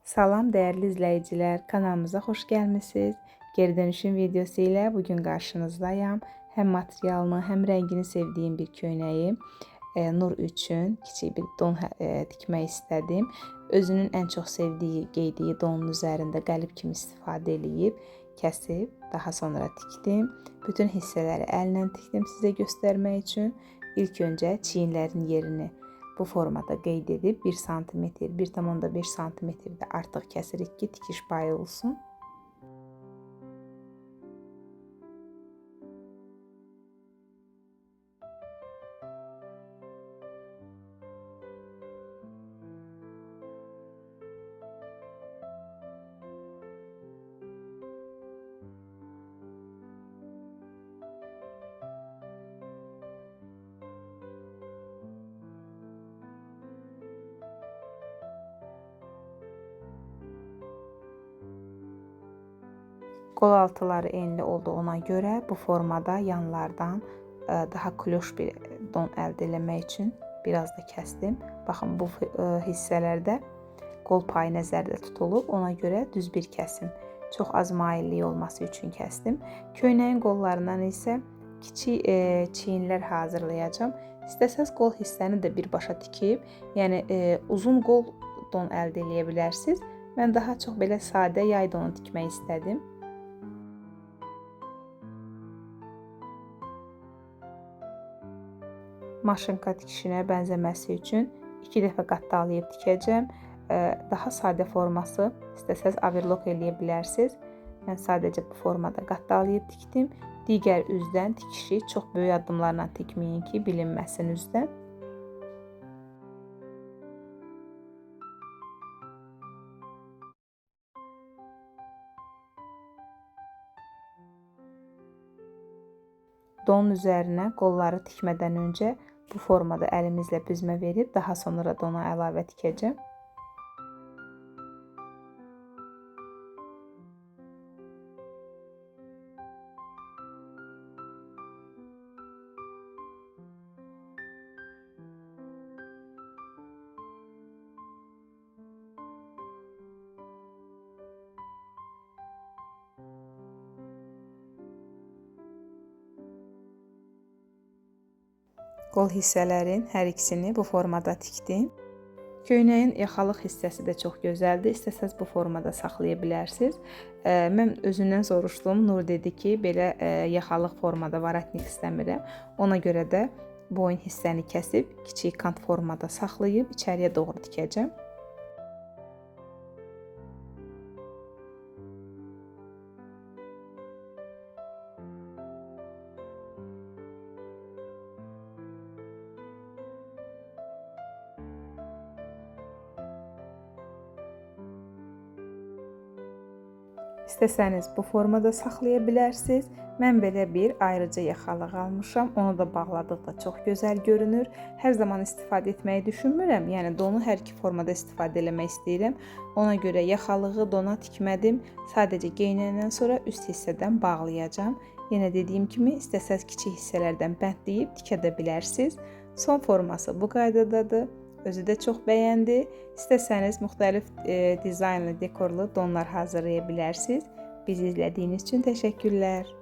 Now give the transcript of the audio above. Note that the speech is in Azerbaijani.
Salam değerli izleyiciler, kanalımıza hoş gəlmisiniz. Geri dönüşüm videosu ile bugün karşınızdayım. Hem materialını hem rengini sevdiğim bir köynəyi Nur üçün kiçik bir don tikmək istədim. Özünün en çok sevdiği, giydiği donun üzerinde qəlib kimi istifadə edib, kəsib, daha sonra tikdim. Bütün hissələri əllə tikdim sizə göstərmək üçün. İlk öncə çiyinlərin yerini bu formada qeyd edib 1 sm, 1,5 sm də artıq kəsirik ki, tikiş payı olsun. Qol altıları enli olduğuna göre bu formada yanlardan daha kloş bir don əldə etmək üçün biraz da kəsdim. Baxın bu hissələrdə qol payı nəzərdə tutulub, ona görə düz bir kəsim. Çox az maillik olması üçün kəsdim. Köynəyin qollarından isə kiçik çiyinlər hazırlayacağım. İstəsəz qol hissəni də birbaşa tikib, yəni uzun qol don əldə edə bilərsiniz. Mən daha çox belə sadə yay donu tikmək istədim. Maşınka tikişinə bənzəməsi üçün 2 dəfə qatdalayıb tikəcəm. Daha sadə forması istəsəz overlock eləyə bilərsiniz. Mən sadəcə bu formada qatdalayıb tikdim. Digər üzdən tikişi çox böyük addımlarla tikməyin ki, bilinməsin üzdən. Donun üzərinə qolları tikmədən öncə bu formada əlimizlə büzmə verib daha sonra dona əlavə tikəcəm. Qol hissələrin hər ikisini bu formada tikdim. Köynəyin yaxalıq hissəsi də çox gözəldir. İstəsəz bu formada saxlaya bilərsiniz. Mən özündən soruşdum. Nur dedi ki, belə yaxalıq formada varatnik istəmirəm. Ona görə də boyun hissəni kəsib kiçik kant formada saxlayıb içəriyə doğru tikəcəm. İstəsəniz bu formada saxlaya bilərsiniz. Mən belə bir ayrıca yaxalıq almışam. Onu da bağladıqda çox gözəl görünür. Hər zaman istifadə etməyi düşünmürəm. Yəni donu hər iki formada istifadə etmək istəyirəm. Ona görə yaxalığı dona tikmədim. Sadəcə geyinəndən sonra üst hissədən bağlayacağam. Yenə dediyim kimi istəsəz kiçik hissələrdən bəndləyib tikə də bilərsiniz. Son forması bu qaydadadır. Özü də çox bəyəndi. İstəsəniz müxtəlif dizaynlı, dekorlu donlar hazırlaya bilərsiniz. Bizi izlədiyiniz üçün təşəkkürlər.